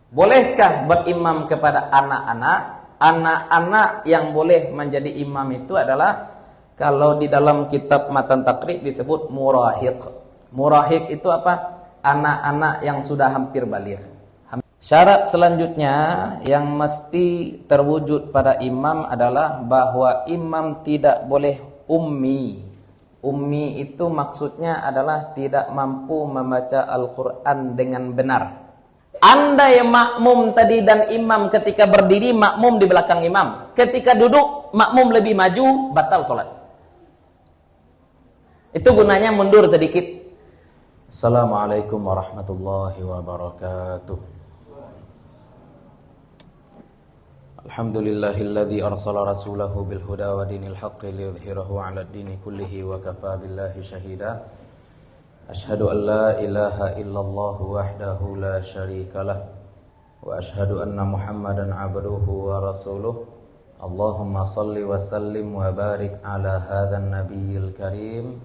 Bolehkah berimam kepada anak-anak? Anak-anak yang boleh menjadi imam itu adalah, kalau di dalam kitab Matan Takrib disebut murahiq. Murahiq itu apa? Anak-anak yang sudah hampir baligh. Syarat selanjutnya yang mesti terwujud pada imam adalah bahwa imam tidak boleh ummi. Ummi itu maksudnya adalah tidak mampu membaca Al-Quran dengan benar. Andai makmum tadi dan imam ketika berdiri, makmum di belakang imam. Ketika duduk, makmum lebih maju, batal sholat. Itu gunanya mundur sedikit. Assalamualaikum warahmatullahi wabarakatuh. Alhamdulillahilladzi arsala rasulahu bil huda wa dinil haqqi liyudhhirahu 'ala ad-dini kullihi wa kafaa billahi shahida. Asyhadu an la ilaha illallah wahdahu la syarikalah wa asyhadu anna Muhammadan 'abduhu wa rasuluh. Allahumma shalli wa sallim wa barik 'ala hadzal nabiyil karim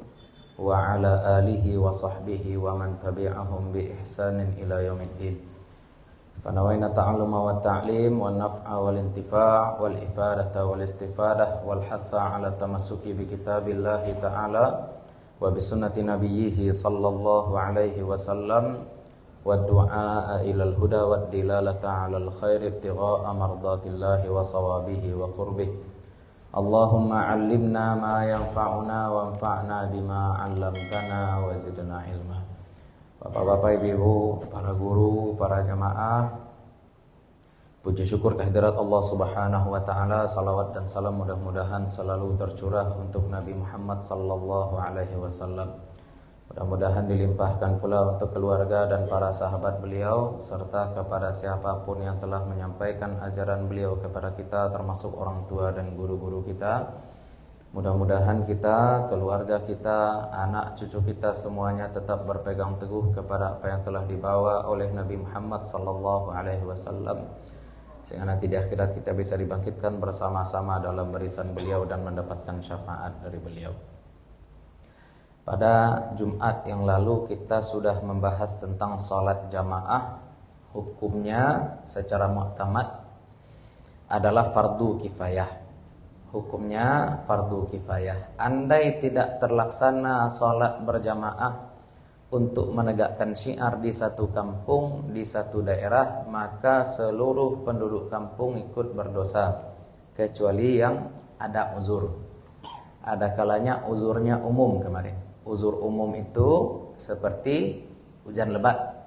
wa 'ala alihi wa sahbihi wa man tabi'ahum bi ihsanin ila yaumiddin. Fanawaina ta'alluma wa ta'lim wa naf'a wal intifa' wal ifadata wal istifadah wal hatha ala tamassuki bi kitabillahi ta'ala wa bi sunnati nabiyhi sallallahu alaihi wasallam wa du'a ilal huda wa dilalata ala al khairi ibtigha'a mardatillahi wa sawabihi wa qurbih. Allahumma 'allimna ma yanfa'una wa anfa'na bima 'allamtana wa zidna ilma. Bapak-bapak, ibu-ibu, para guru, para jamaah, puji syukur kehadirat Allah Subhanahu wa taala, salawat dan salam mudah-mudahan selalu tercurah untuk Nabi Muhammad sallallahu alaihi wasallam. Mudah-mudahan dilimpahkan pula untuk keluarga dan para sahabat beliau serta kepada siapapun yang telah menyampaikan ajaran beliau kepada kita, termasuk orang tua dan guru-guru kita. Mudah-mudahan kita, keluarga kita, anak cucu kita semuanya tetap berpegang teguh kepada apa yang telah dibawa oleh Nabi Muhammad sallallahu alaihi wasallam, sehingga nanti di akhirat kita bisa dibangkitkan bersama-sama dalam barisan beliau dan mendapatkan syafaat dari beliau. Pada Jumat yang lalu kita sudah membahas tentang sholat jamaah. Hukumnya secara mu'tamad adalah fardu kifayah. Hukumnya fardu kifayah. Andai tidak terlaksana sholat berjamaah untuk menegakkan syiar di satu kampung, di satu daerah, maka seluruh penduduk kampung ikut berdosa, kecuali yang ada uzur. Ada kalanya uzurnya umum kemarin. Uzur umum itu seperti hujan lebat,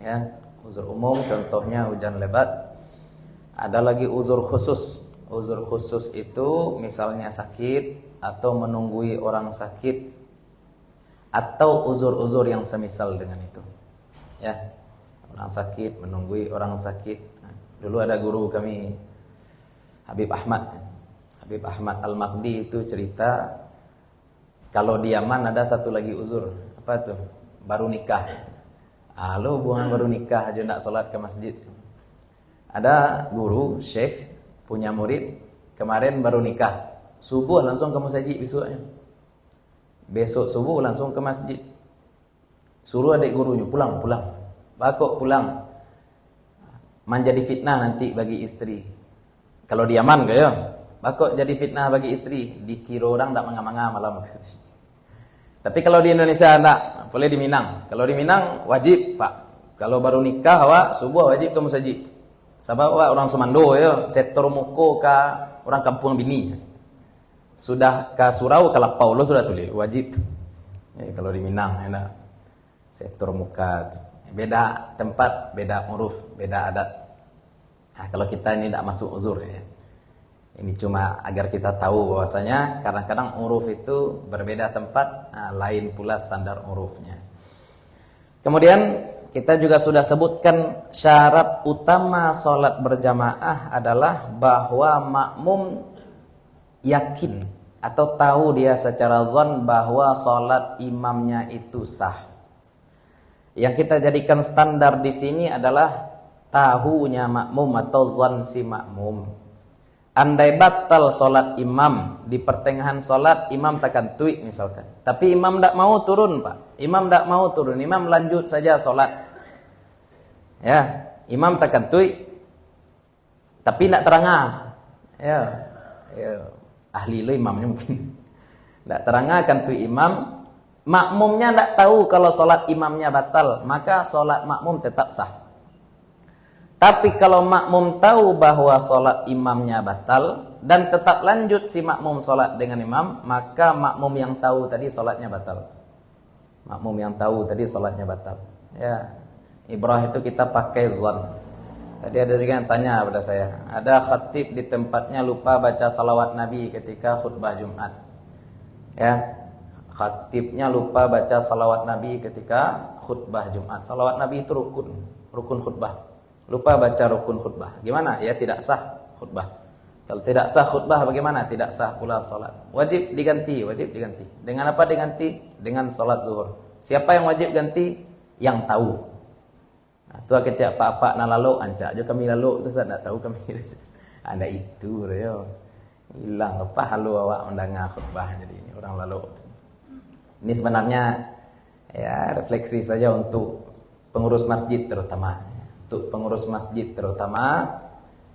ya. Uzur umum contohnya hujan lebat. Ada lagi uzur khusus. Uzur khusus itu misalnya sakit atau menunggui orang sakit atau uzur-uzur yang semisal dengan itu. Ya. Orang sakit menunggui orang sakit. Dulu ada guru kami Habib Ahmad. Habib Ahmad Al-Makdi itu cerita kalau di Yaman ada satu lagi uzur. Apa tuh? Baru nikah. Lo hubungan baru nikah aja nak salat ke masjid. Ada guru, syekh punya murid, kemarin baru nikah, subuh langsung ke masjid besoknya. Besok subuh langsung ke masjid. Suruh adik gurunya pulang. Bakok pulang. Menjadi fitnah nanti bagi istri. Kalau di Yaman kayak, bakok jadi fitnah bagi istri. Dikira orang tak manga-manga malam. Tapi kalau di Indonesia tak, boleh di Minang. Kalau di Minang wajib, Pak. Kalau baru nikah awak subuh wajib ke masjid. Sebab orang Sumando ya, setor muko ka orang kampung bini. Sudah ke surau ke lapau lo sudah tulis wajib. Ya, kalau di Minang enak. Setor muka. Beda tempat, beda uruf, beda adat. Nah, kalau kita ini tidak masuk uzur ya. Ini cuma agar kita tahu bahwasanya kadang-kadang uruf itu berbeda tempat, lain pula standar urufnya. Kemudian kita juga sudah sebutkan syarat utama sholat berjamaah adalah bahwa makmum yakin atau tahu dia secara zon bahwa sholat imamnya itu sah. Yang kita jadikan standar di sini adalah tahunya makmum atau zon si makmum. Andai batal sholat imam, di pertengahan sholat imam takkan tuik misalkan. Tapi imam tak mau turun, Pak. Imam tak mau turun, imam lanjut saja sholat. Ya, imam takantui tapi nak terangah. Ya. Ahli lo imamnya mungkin. Nak terangah kan tu imam, makmumnya tak tahu kalau solat imamnya batal, maka solat makmum tetap sah. Tapi kalau makmum tahu bahwa solat imamnya batal dan tetap lanjut si makmum solat dengan imam, maka makmum yang tahu tadi solatnya batal. Makmum yang tahu tadi solatnya batal. Ya, ibrah itu kita pakai zon. Tadi ada juga yang tanya pada saya, ada khatib di tempatnya lupa baca salawat Nabi ketika khutbah Jumat. Ya, khatibnya lupa baca salawat Nabi ketika khutbah Jumat. Salawat Nabi itu rukun khutbah. Lupa baca rukun khutbah. Gimana? Ya tidak sah khutbah. Kalau tidak sah khutbah bagaimana? Tidak sah pula salat. Wajib diganti. Dengan apa diganti? Dengan salat zuhur. Siapa yang wajib ganti? Yang tahu. Tua kecak pak-pak na lalu ancak jo kami lalu tu saya tak tahu kami. Ada itu yo. Hilang apa halu awak mendengar khutbah jadi orang lalu. Ini sebenarnya ya refleksi saja untuk pengurus masjid terutama. Untuk pengurus masjid terutama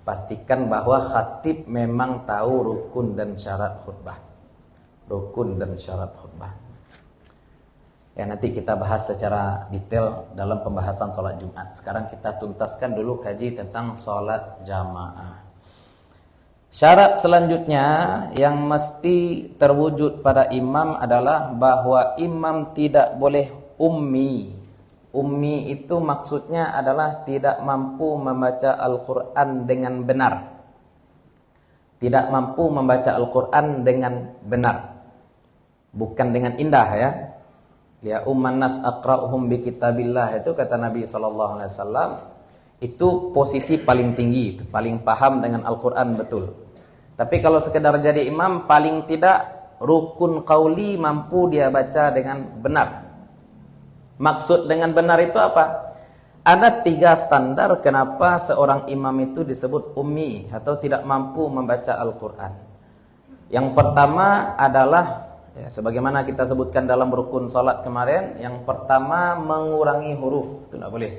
pastikan bahwa khatib memang tahu rukun dan syarat khutbah. Rukun dan syarat khutbah. Ya nanti kita bahas secara detail dalam pembahasan sholat Jumat. Sekarang kita tuntaskan dulu kaji tentang sholat jamaah. Syarat selanjutnya yang mesti terwujud pada imam adalah bahwa imam tidak boleh ummi. Ummi itu maksudnya adalah tidak mampu membaca Al-Quran dengan benar. Tidak mampu membaca Al-Quran dengan benar. Bukan dengan indah ya. Ya umman nas aqra'uhum bi kitabillah itu kata Nabi sallallahu alaihi wasallam itu posisi paling tinggi, itu paling paham dengan Al-Qur'an betul. Tapi kalau sekedar jadi imam paling tidak rukun qauli mampu dia baca dengan benar. Maksud dengan benar itu apa? Ada 3 standar kenapa seorang imam itu disebut ummi atau tidak mampu membaca Al-Qur'an. Yang pertama adalah ya, sebagaimana kita sebutkan dalam rukun salat kemarin, yang pertama mengurangi huruf, itu tidak boleh.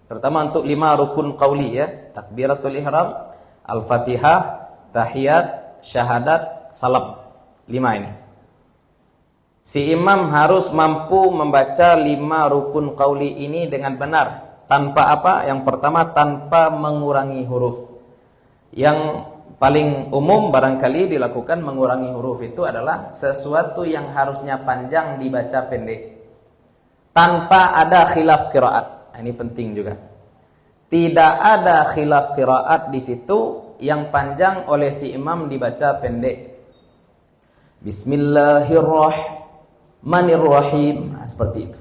Terutama untuk 5 rukun qauli ya, takbiratul ihram, al-fatihah, tahiyat, syahadat, salam. 5 ini. Si imam harus mampu membaca 5 rukun qauli ini dengan benar. Tanpa apa? Yang pertama tanpa mengurangi huruf. Yang paling umum barangkali dilakukan mengurangi huruf itu adalah sesuatu yang harusnya panjang dibaca pendek tanpa ada khilaf qiraat. Ini penting juga. Tidak ada khilaf qiraat di situ, yang panjang oleh si imam dibaca pendek. Bismillahirrahmanirrahim. Nah, seperti itu.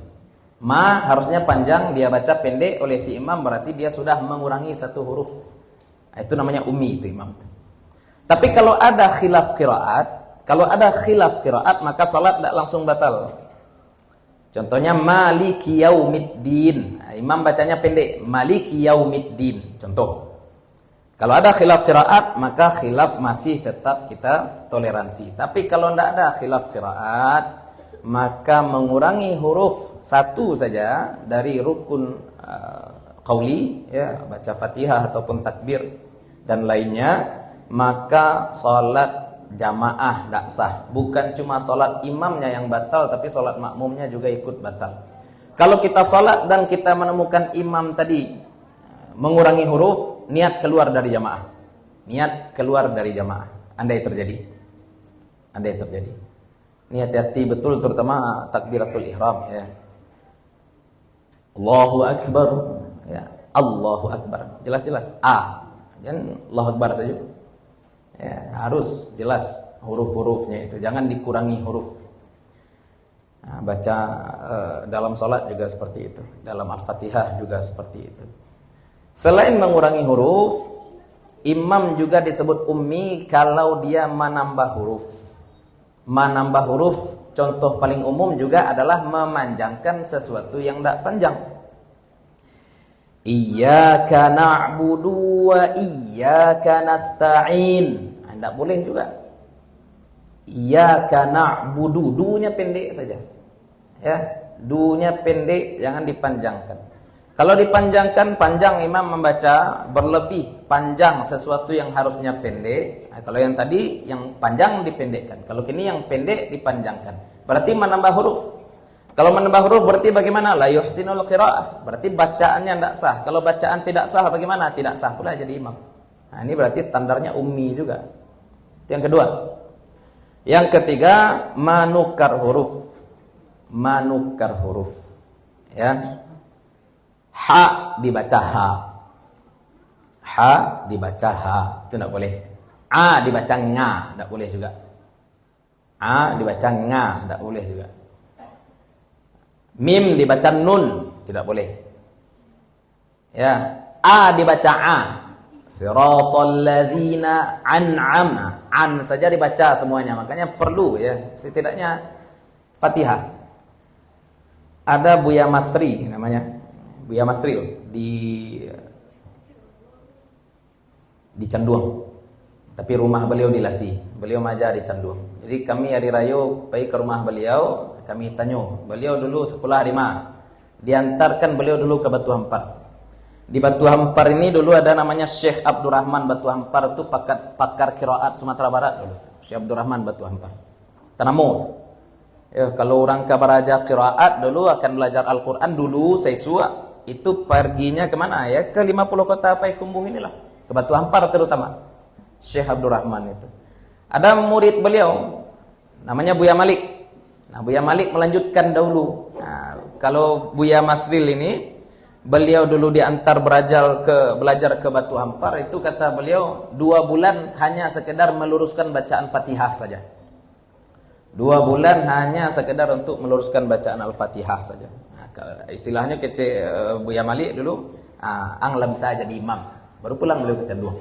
Ma harusnya panjang, dia baca pendek oleh si imam, berarti dia sudah mengurangi 1 huruf. Nah, itu namanya ummi itu imam. Tapi kalau ada khilaf qiraat, maka salat tidak langsung batal. Contohnya maliki yaumiddin. Nah, imam bacanya pendek, maliki yaumiddin. Contoh. Kalau ada khilaf qiraat, maka khilaf masih tetap kita toleransi. Tapi kalau tidak ada khilaf qiraat, maka mengurangi huruf 1 saja dari rukun qauli ya, baca Fatihah ataupun takbir dan lainnya, maka salat jamaah tidak sah. Bukan cuma salat imamnya yang batal, tapi salat makmumnya juga ikut batal. Kalau kita salat dan kita menemukan imam tadi mengurangi huruf, niat keluar dari jamaah. Niat keluar dari jamaah. Andai terjadi. Ini hati-hati betul, terutama takbiratul ihram ya. Allahu akbar ya. Allahu akbar. Jelas-jelas jangan Allahu akbar saja. Ya, harus jelas huruf-hurufnya itu, jangan dikurangi huruf. Nah, baca dalam salat juga seperti itu, dalam Al-Fatihah juga seperti itu. Selain mengurangi huruf, imam juga disebut ummi kalau dia menambah huruf. Menambah huruf, contoh paling umum juga adalah memanjangkan sesuatu yang tidak panjang. Iyyaka na'budu wa iyyaka nasta'in. Tidak boleh juga. Iyyaka na'budu, du-nya pendek saja. Ya, du-nya pendek, jangan dipanjangkan. Kalau dipanjangkan, panjang imam membaca, berlebih panjang sesuatu yang harusnya pendek. Nah, kalau yang tadi yang panjang dipendekkan, kalau kini yang pendek dipanjangkan. Berarti menambah huruf. Kalau menambah huruf berarti bagaimana? La yuhsinul qiraah. Berarti bacaannya tidak sah. Kalau bacaan tidak sah bagaimana? Tidak sah pula jadi imam. Nah, ini berarti standarnya ummi juga. Itu yang kedua. Yang ketiga, manukar huruf. Manukar huruf. Ya. Ha dibaca ha. Ha dibaca ha. Itu tidak boleh. A dibaca nga. Tidak boleh juga. A dibaca nga. Tidak boleh juga. Mim dibaca nun. Tidak boleh. Ya. A dibaca a. Siratal ladzina an'ama. An saja dibaca semuanya. Makanya perlu ya. Setidaknya Fatihah. Ada Buya Masri namanya. Buya Masri di Canduang. Tapi rumah beliau di Lasi. Beliau maja di Canduang. Jadi kami hari raya pergi ke rumah beliau, kami tanya. Beliau dulu sekolah di mana? Diantarkan beliau dulu ke Batu Hampar. Di Batu Hampar ini dulu ada namanya Syekh Abdurrahman Batu Hampar, itu pakar qiraat Sumatera Barat dulu. Syekh Abdurrahman Batu Hampar. Tanamu. Ya, kalau orang Kabaraja qiraat dulu akan belajar Al-Qur'an dulu saya suak. Itu perginya kemana ya? Ke 50 kota Payakumbuh inilah. Ke Batu Hampar terutama. Syekh Abdurrahman itu. Ada murid beliau. Namanya Buya Malik. Nah, Buya Malik melanjutkan dahulu. Nah, kalau Buya Masril ini, beliau dulu diantar belajar ke Batu Hampar. Itu kata beliau, 2 bulan hanya sekedar meluruskan bacaan Fatihah saja. 2 bulan hanya sekedar untuk meluruskan bacaan Al-Fatihah saja. Istilahnya Buya Malik dulu anglah bisa jadi imam. Baru pulang beliau ke Canduang.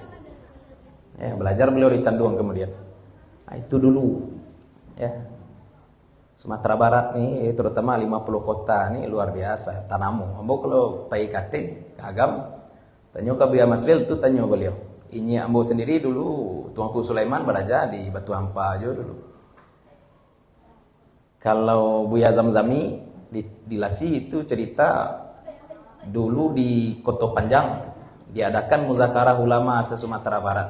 Ya, belajar beliau di Canduang kemudian. Nah, itu dulu. Ya. Sumatera Barat nih terutama 50 kota nih luar biasa. Tanamu. Ambo kalau pai kate kagam tanya ke Buya Masril itu tanya beliau. Ini ambo sendiri dulu Tuanku Sulaiman beraja di Batu Hampa aja dulu. Kalau Buya Zamzami di Lasi itu cerita dulu di Koto Panjang diadakan muzakarah ulama se-Sumatera Barat.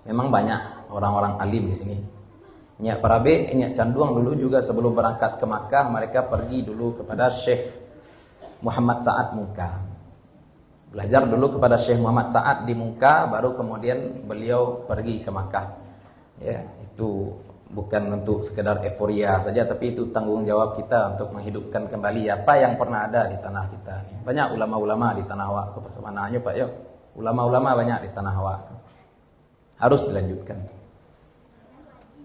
Memang banyak orang-orang alim di sini. Nyak Parabe, Nyak Canduang dulu juga sebelum berangkat ke Makkah mereka pergi dulu kepada Syekh Muhammad Sa'ad Muka. Belajar dulu kepada Syekh Muhammad Sa'ad di Muka, baru kemudian beliau pergi ke Makkah. Ya, itu bukan untuk sekedar euforia saja, tapi itu tanggung jawab kita untuk menghidupkan kembali apa yang pernah ada di tanah kita. Banyak ulama-ulama di tanah Hawa. Kepesemananya Pak Yo. Ulama-ulama banyak di tanah Hawa. Harus dilanjutkan.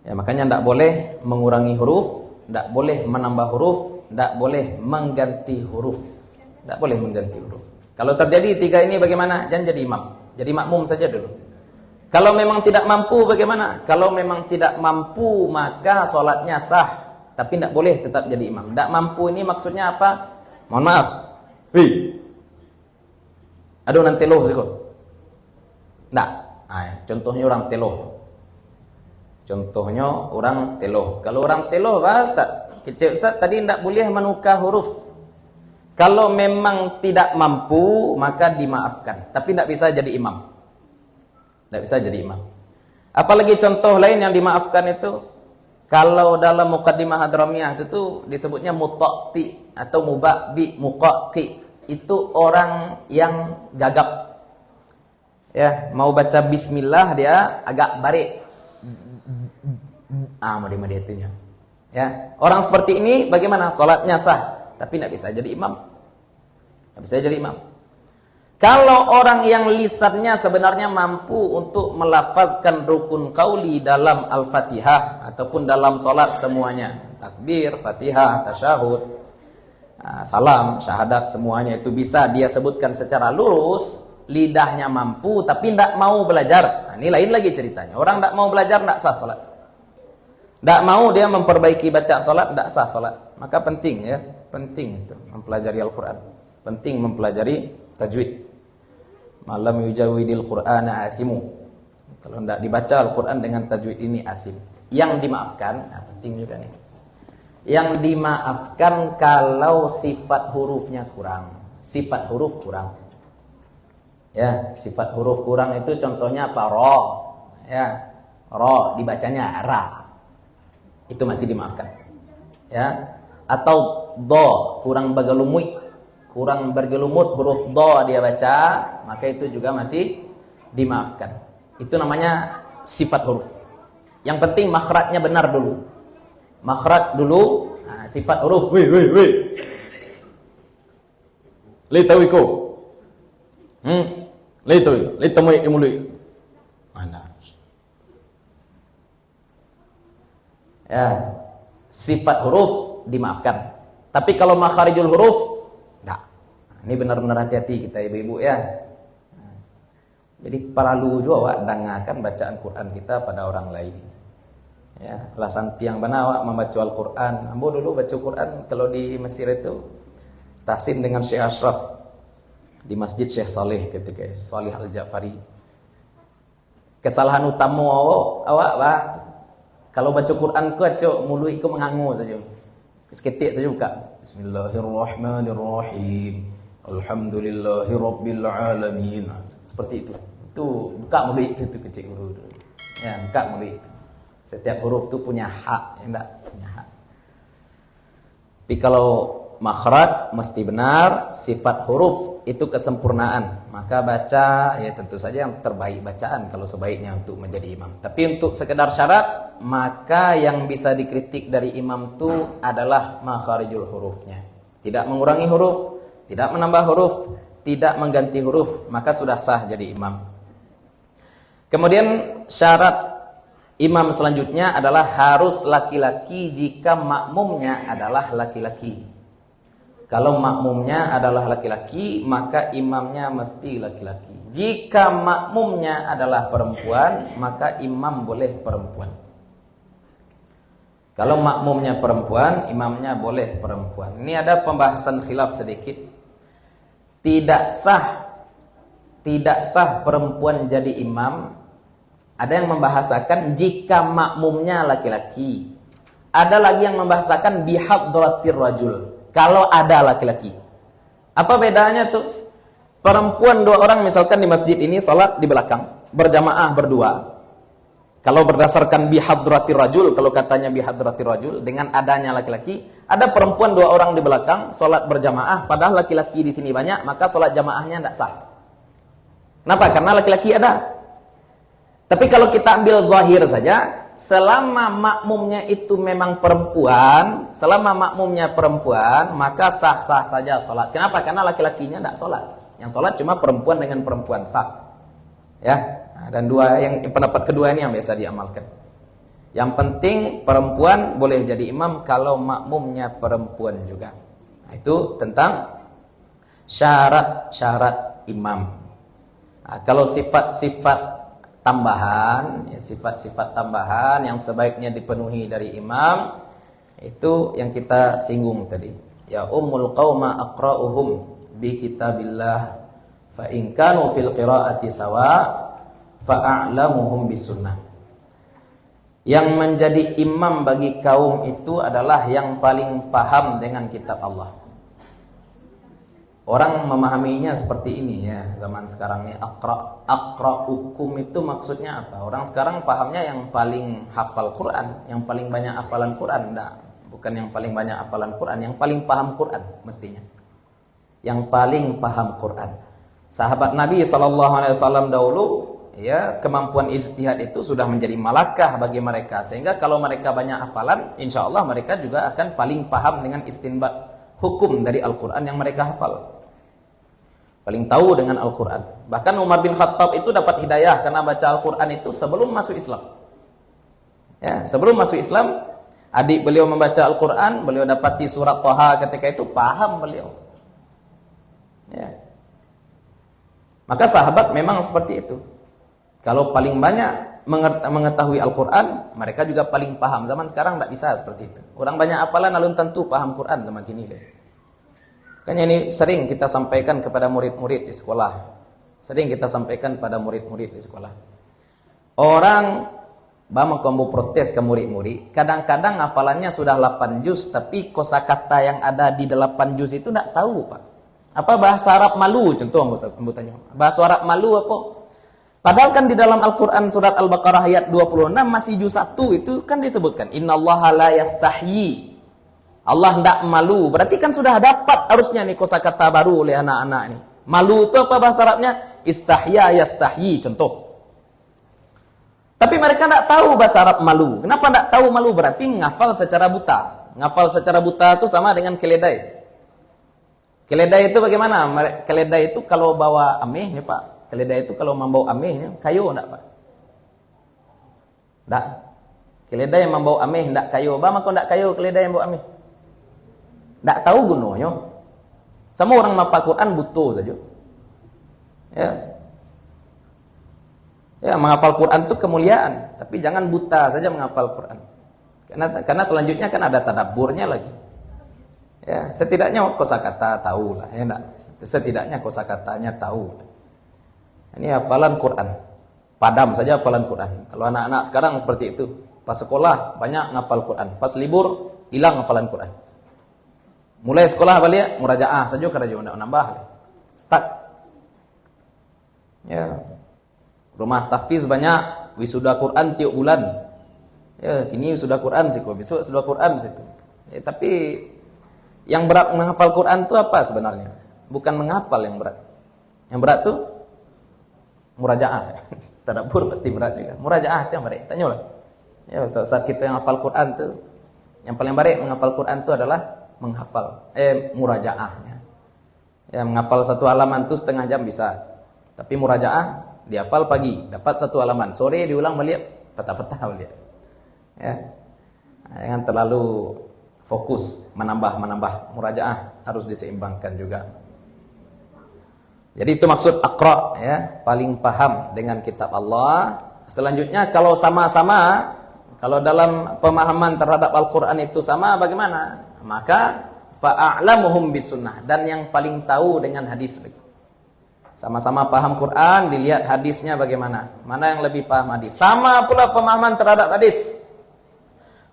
Ya, makanya tidak boleh mengurangi huruf, tidak boleh menambah huruf, tidak boleh mengganti huruf. Tidak boleh mengganti huruf. Kalau terjadi 3 ini bagaimana? Jangan jadi imam. Jadi makmum saja dulu. Kalau memang tidak mampu bagaimana? Kalau memang tidak mampu maka sholatnya sah. Tapi tidak boleh tetap jadi imam. Tidak mampu ini maksudnya apa? Mohon maaf. Aduh nanti loh siko. Tidak. Contohnya orang teloh. Contohnya orang teloh. Kalau orang teloh kecil Ustaz tadi tidak boleh menukar huruf. Kalau memang tidak mampu maka dimaafkan. Tapi tidak bisa jadi imam. Tidak bisa jadi imam. Apalagi contoh lain yang dimaafkan itu, kalau dalam Muqaddimah Hadramiyah itu disebutnya mutaqti atau mubaqbi, muqaqi. Itu orang yang gagap. Ya, mau baca bismillah dia agak barik. Madi itunya. Ya, orang seperti ini bagaimana? Salatnya sah, tapi tidak bisa jadi imam. Tidak bisa jadi imam. Kalau orang yang lisannya sebenarnya mampu untuk melafazkan rukun qauli dalam Al-Fatihah ataupun dalam salat semuanya, takbir, Fatihah, tasyahud, salam, syahadat semuanya itu bisa dia sebutkan secara lurus, lidahnya mampu tapi tidak mau belajar. Ini lain lagi ceritanya. Orang tidak mau belajar tidak sah salat. Tidak mau dia memperbaiki bacaan salat tidak sah salat. Maka penting ya, penting itu mempelajari Al-Qur'an. Penting mempelajari tajwid. Malam yujawidil Qur'ana athimu. Kalau tidak dibaca Al-Qur'an dengan tajwid ini athim. Yang dimaafkan, penting juga nih. Yang dimaafkan kalau sifat hurufnya kurang. sifat huruf kurang. Ya, sifat huruf kurang itu contohnya apa? Ro. Ya, ro dibacanya ra. Itu masih dimaafkan. Ya. Atau do kurang bergelumut huruf do dia baca, maka itu juga masih dimaafkan. Itu namanya sifat huruf. Yang penting makhrajnya benar dulu. Makhraj dulu, nah, sifat huruf. Weh. Litawiko. Litamui imului. Mana? Ya, sifat huruf dimaafkan. Tapi kalau makharijul huruf, enggak. Ini benar-benar hati-hati kita ibu-ibu ya. Jadi perlu juga awak dengarkan bacaan Quran kita pada orang lain. Ya, alasan tiang bana awak membaca Al-Quran. Ambo dulu baca Quran kalau di Mesir itu tahsin dengan Syekh Ashraf di Masjid Syekh Saleh ketika Saleh Al-Ja'fari. Kesalahan utama awak kalau baca Quran ku acok mulut iku mengangu saja. Seketik saja buka. Bismillahirrahmanirrahim. Alhamdulillahirabbil alamin. Seperti itu. Itu buka mulut itu kecil huruf. Ya, buka mulut itu. Setiap huruf itu punya hak, ya enggak? Punya hak. Tapi kalau makhraj mesti benar, sifat huruf itu kesempurnaan. Maka baca ya tentu saja yang terbaik bacaan kalau sebaiknya untuk menjadi imam. Tapi untuk sekedar syarat, maka yang bisa dikritik dari imam itu adalah makharijul hurufnya. Tidak mengurangi huruf, tidak menambah huruf, tidak mengganti huruf, maka sudah sah jadi imam. Kemudian syarat imam selanjutnya adalah harus laki-laki jika makmumnya adalah laki-laki. Kalau makmumnya adalah laki-laki, maka imamnya mesti laki-laki. Jika makmumnya adalah perempuan, maka imam boleh perempuan. Kalau makmumnya perempuan, imamnya boleh perempuan. Ini ada pembahasan khilaf sedikit. Tidak sah perempuan jadi imam. Ada yang membahasakan jika makmumnya laki-laki. Ada lagi yang membahasakan bihadratir rajul. Kalau ada laki-laki. Apa bedanya tuh? Perempuan 2 orang misalkan di masjid ini salat di belakang, berjamaah berdua. Kalau berdasarkan bihadratir rajul, kalau katanya bihadratir rajul dengan adanya laki-laki, ada perempuan 2 orang di belakang salat berjamaah padahal laki-laki di sini banyak, maka salat jamaahnya tidak sah. Kenapa? Karena laki-laki ada. Tapi kalau kita ambil zahir saja, selama makmumnya itu memang perempuan, maka sah-sah saja sholat. Kenapa? Karena laki-lakinya tidak sholat. Yang sholat cuma perempuan dengan perempuan sah. Ya, dan pendapat kedua ini yang biasa diamalkan. Yang penting perempuan boleh jadi imam kalau makmumnya perempuan juga. Nah, itu tentang syarat-syarat imam. Nah, kalau sifat-sifat tambahan, ya, sifat-sifat tambahan yang sebaiknya dipenuhi dari imam, itu yang kita singgung tadi. Ya ummul qauma aqra'uhum bi kitabillah fa in kanu fil qira'ati sawa fa a'lamuhum bis sunnah. Yang menjadi imam bagi kaum itu adalah yang paling paham dengan kitab Allah. Orang memahaminya seperti ini ya, zaman sekarang ini aqra hukum itu maksudnya apa? Orang sekarang pahamnya yang paling hafal Quran, yang paling banyak hafalan Quran. Enggak, bukan yang paling banyak hafalan Quran, yang paling paham Quran mestinya. Yang paling paham Quran. Sahabat Nabi SAW dahulu ya, kemampuan ijtihad itu sudah menjadi malakah bagi mereka, sehingga kalau mereka banyak hafalan, insya Allah mereka juga akan paling paham dengan istinbat hukum dari Al-Quran yang mereka hafal. Paling tahu dengan Al-Quran. Bahkan Umar bin Khattab itu dapat hidayah karena baca Al-Quran itu sebelum masuk Islam. Ya, sebelum masuk Islam, adik beliau membaca Al-Quran, beliau dapati surat Thaha ketika itu, paham beliau. Ya. Maka sahabat memang seperti itu. Kalau paling banyak mengetahui Al-Quran, mereka juga paling paham. Zaman sekarang tidak bisa seperti itu. Orang banyak hafalan alun tentu paham Quran zaman kini deh. Makanya ini sering kita sampaikan kepada murid-murid di sekolah. Sering kita sampaikan pada murid-murid di sekolah. Orang bama kombo protes ke murid-murid, kadang-kadang hafalannya sudah 8 juz, tapi kosakata yang ada di 8 juz itu tidak tahu, Pak. Apa bahasa Arab malu? Contoh ambo tanya. Bahasa Arab malu apa? Padahal kan di dalam Al-Qur'an surat Al-Baqarah ayat 26 masih juz 1 itu kan disebutkan innallaha la yastahyi. Allah tidak malu. Berarti kan sudah dapat harusnya nih kosakata baru oleh anak-anak ini. Malu itu apa bahasa Arabnya? Istahya yastahyi contoh. Tapi mereka tidak tahu bahasa Arab malu. Kenapa tidak tahu malu? Berarti menghafal secara buta. Menghafal secara buta itu sama dengan keledai. Keledai itu bagaimana? Keledai itu kalau bawa ameh, ya Pak. Keledai itu kalau membawa amehnya, kayu enggak Pak? Enggak. Keledai yang membawa ameh enggak kayu. Bama kau enggak kayu keledai yang bawa ameh? Enggak tahu gunanya. Sama orang mapa Quran butuh saja. Ya. Ya, menghafal Quran itu kemuliaan, tapi jangan buta saja menghafal Quran. Karena selanjutnya kan ada tadabburnya lagi. Ya, setidaknya kosakata tahu lah, ya enggak? Setidaknya kosakatanya tahu. Ini hafalan Quran. Padam saja hafalan Quran. Kalau anak-anak sekarang seperti itu. Pas sekolah banyak ngafal Quran, pas libur hilang hafalan Quran. Mulai sekolah balik murajaah saja kada juga nambah. Stuck. Ya. Rumah tahfiz banyak, wisuda Quran tiap bulan. Ya, kini wisuda Quran sih, besok wisuda Quran situ. Ya, tapi yang berat menghafal Quran itu apa sebenarnya? Bukan menghafal yang berat. Yang berat tuh murajaah. Tadabbur pasti berat juga. Murajaah itu yang berat. Tanyalah. Ya, saat kita yang hafal Quran tuh yang paling baik menghafal Quran itu adalah menghafal murajaahnya. Ya, menghafal satu halaman itu setengah jam bisa. Tapi murajaah dihafal pagi, dapat satu halaman. Sore diulang balik, peta-peta balik. Ya. Jangan terlalu fokus menambah. Murajaah harus diseimbangkan juga. Jadi itu maksud aqra, ya, paling paham dengan kitab Allah. Selanjutnya kalau sama-sama, kalau dalam pemahaman terhadap Al-Qur'an itu sama bagaimana? Maka fa'a'lamuhum bisunnah, dan yang paling tahu dengan hadis. Sama-sama paham Quran, dilihat hadisnya bagaimana. Mana yang lebih paham hadis. Sama pula pemahaman terhadap hadis.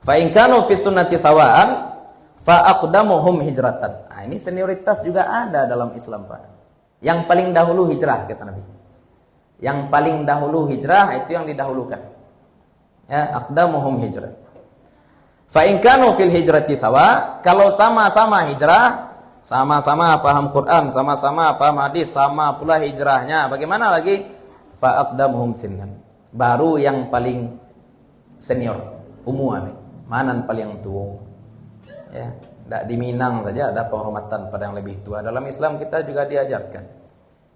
Fa in kanu fi sunnati sawa'an fa aqdamuhum hijratan. Nah, ini senioritas juga ada dalam Islam, Pak. Yang paling dahulu hijrah kata Nabi. Yang paling dahulu hijrah itu yang didahulukan. Ya, aqdamuhum hijrah. Fa in kanu fil hijrati sawa, kalau sama-sama hijrah, sama-sama paham Quran, sama-sama paham hadis, sama pula hijrahnya. Bagaimana lagi? Fa aqdamuhum sinnan. Baru yang paling senior, umuan. Manan paling tua. Ya, tidak di Minang saja ada penghormatan pada yang lebih tua. Dalam Islam kita juga diajarkan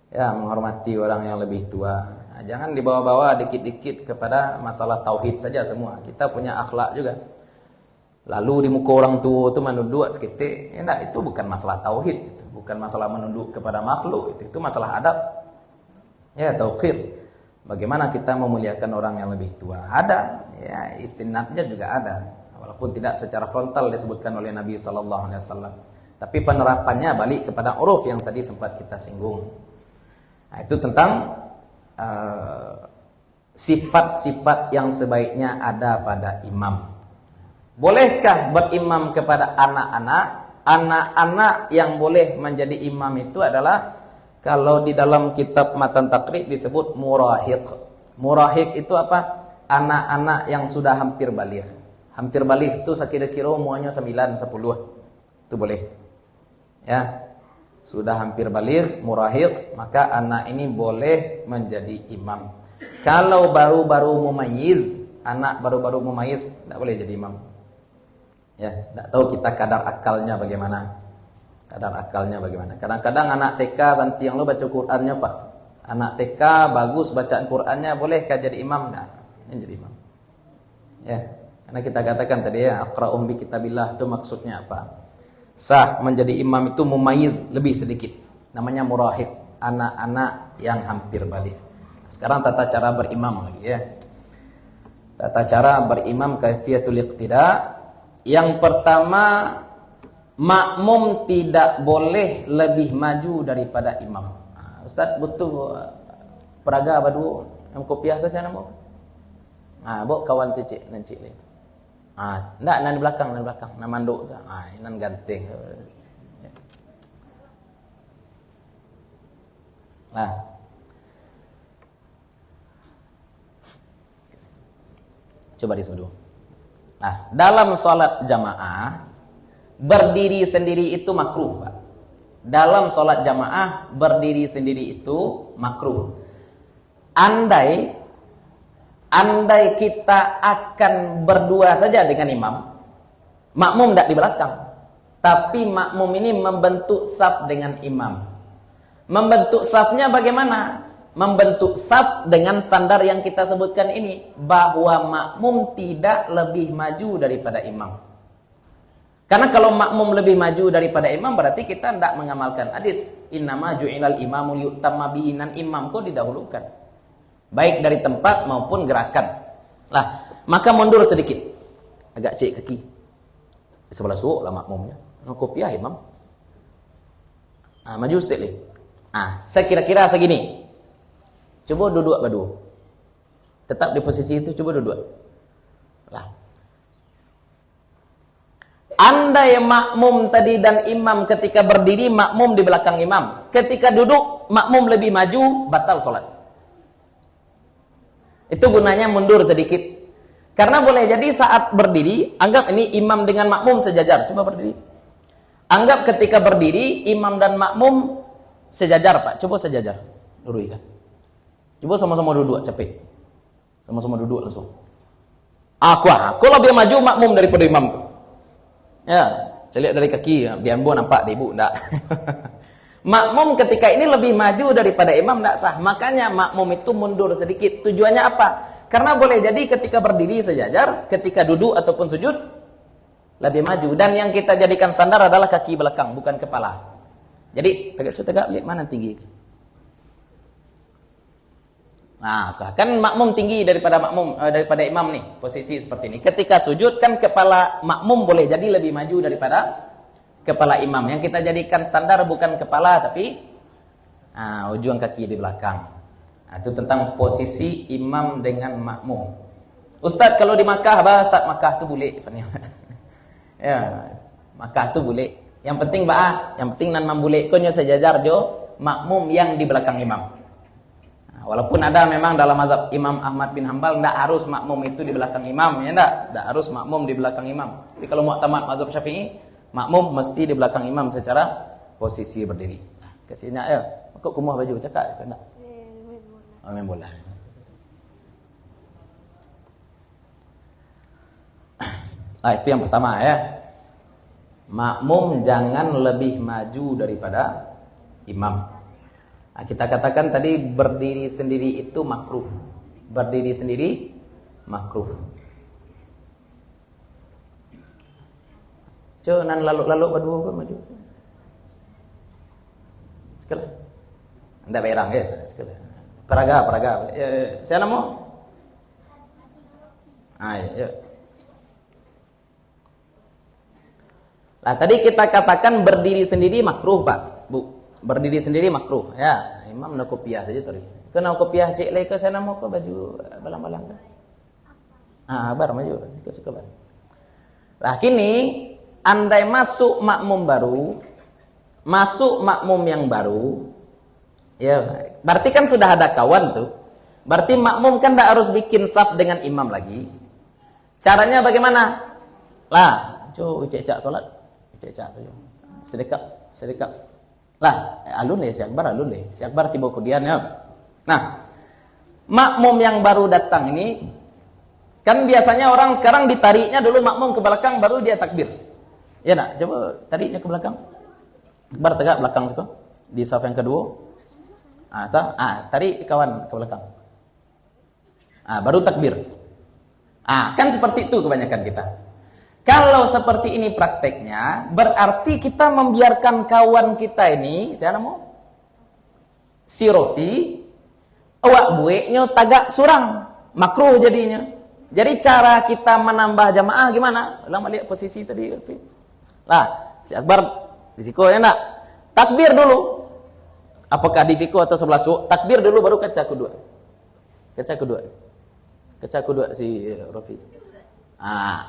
ya menghormati orang yang lebih tua. Nah, jangan dibawa-bawa dikit-dikit kepada masalah tauhid saja semua. Kita punya akhlak juga. Lalu di muka orang tua itu menunduk seketik, ya enggak, itu bukan masalah tauhid, itu bukan masalah menunduk kepada makhluk, itu masalah adab. Ya, tauqir. Bagaimana kita memuliakan orang yang lebih tua? Ada, ya, istinadnya juga ada. Walaupun tidak secara frontal disebutkan oleh Nabi sallallahu alaihi wasallam. Tapi penerapannya balik kepada uruf yang tadi sempat kita singgung. Nah, itu tentang sifat-sifat yang sebaiknya ada pada imam. Bolehkah berimam kepada anak-anak? Anak-anak yang boleh menjadi imam itu adalah kalau di dalam kitab Matan Takrib disebut murahiq. Murahiq itu apa? Anak-anak yang sudah hampir baligh. Hampir baligh itu kira-kira umurnya 9, 10. Itu boleh. Ya. Sudah hampir baligh, murahiq, maka anak ini boleh menjadi imam. Kalau baru-baru mumayyiz, anak baru-baru mumayyiz tidak boleh jadi imam. Ya, tidak tahu kita kadar akalnya bagaimana. Kadar akalnya bagaimana. Kadang-kadang anak TK santi yang lo baca Qur'annya, Pak. Anak TK bagus bacaan Qur'annya, bolehkah jadi imam? Nah, ini jadi imam. Ya, karena kita katakan tadi ya, aqra'uhum bi kitabillah itu maksudnya apa? Sah menjadi imam itu mumayyiz lebih sedikit. Namanya murahiq, anak-anak yang hampir baligh. Sekarang tata cara berimam lagi ya. Tata cara berimam kaifiyatul iqtida. Yang pertama, makmum tidak boleh lebih maju daripada imam. Nah, Ustaz butuh peraga badu yang kopiah ke sana mau? Nah, bawa kawan cicik nanti itu. Ah, enggak nan di belakang, nan manduk tu. Ah, nan ganteng. Nah, coba disebut dulu. Nah, dalam sholat jamaah berdiri sendiri itu makruh, Pak. Dalam sholat jamaah berdiri sendiri itu makruh. Andai kita akan berdua saja dengan imam, makmum tidak di belakang, tapi makmum ini membentuk saf dengan imam. Membentuk safnya bagaimana? Membentuk saf dengan standar yang kita sebutkan ini, bahwa makmum tidak lebih maju daripada imam. Karena kalau makmum lebih maju daripada imam, berarti kita tidak mengamalkan hadis innama ju'ilal imamu liyutamma bihi, nan imam kok didahulukan, baik dari tempat maupun gerakan. Lah, maka mundur sedikit, agak cek kaki di sebelah suuk lah makmumnya, kopiah imam. Maju sedikit. Sekira-kira segini. Coba duduk berdua. Tetap di posisi itu, coba duduk. Lah. Andai makmum tadi dan imam ketika berdiri, makmum di belakang imam. Ketika duduk, makmum lebih maju, batal sholat. Itu gunanya mundur sedikit. Karena boleh jadi saat berdiri, anggap ini imam dengan makmum sejajar. Coba berdiri. Anggap ketika berdiri, imam dan makmum sejajar, Pak. Coba sejajar. Duduk ya. Coba sama-sama duduk, capek. Sama-sama duduk langsung. Aku lebih maju makmum daripada imam. Ya, saya lihat dari kaki, di ambo nampak, di ibu enggak. Makmum ketika ini lebih maju daripada imam, enggak sah. Makanya makmum itu mundur sedikit. Tujuannya apa? Karena boleh jadi ketika berdiri sejajar, ketika duduk ataupun sujud lebih maju. Dan yang kita jadikan standar adalah kaki belakang, bukan kepala. Jadi tegak lihat mana tinggi. Nah, kan makmum tinggi daripada imam nih, posisi seperti ini. Ketika sujud kan kepala makmum boleh jadi lebih maju daripada kepala imam. Yang kita jadikan standar bukan kepala tapi ujung kaki di belakang. Itu tentang posisi imam dengan makmum. Ustaz, kalau di Makkah, Ustaz, Makkah itu boleh. Ya, Makkah itu boleh. Yang penting yang penting nan boleh konyo sejajar jo makmum yang di belakang imam. Walaupun ada memang dalam mazhab Imam Ahmad bin Hanbal tidak harus makmum itu di belakang imam, ya tidak harus makmum di belakang imam. Tapi kalau mu'tamad mazhab Syafi'i, makmum mesti di belakang imam secara posisi berdiri. Kesini ya, kok kumuh baju cakap enggak? Main bola. Itu yang pertama ya. Makmum jangan lebih maju daripada imam. Kita katakan tadi berdiri sendiri itu makruh. Berdiri sendiri makruh. Jangan lalu berdua ke maju. Sekali. Anda berang ya, sekali. Peraga. Saya nama? Ya. Nah, tadi kita katakan berdiri sendiri makruh, Pak. Bu. Berdiri sendiri makruh. Ya, imam nak kopiah saja tadi. Kena kopiah cek lek ke sana mau ke baju balang-balang ke? Bar maju, suka bar. Lah kini andai masuk makmum yang baru, ya, berarti kan sudah ada kawan tuh. Berarti makmum kan tidak harus bikin saf dengan imam lagi. Caranya bagaimana? Lah, coba cek salat, cek saja. Sedekap. Lah, alun si Akbar tiba kemudian ya. Nah, makmum yang baru datang ini kan biasanya orang sekarang ditariknya dulu makmum ke belakang baru dia takbir. Ya nak, coba tariknya ke belakang. Akbar tegak belakang suka di saf yang kedua. Tarik kawan ke belakang. Baru takbir. Kan seperti itu kebanyakan kita. Kalau seperti ini prakteknya, berarti kita membiarkan kawan kita ini, saya nama si Rofi, awak bueknya tagak surang, makruh jadinya. Jadi cara kita menambah jamaah gimana? Lama lihat posisi tadi, Rofi. Lah, si Akbar di siku ya enggak? Takbir dulu. Apakah di siku atau sebelah suku? Takbir dulu baru kaca kedua si Rofi.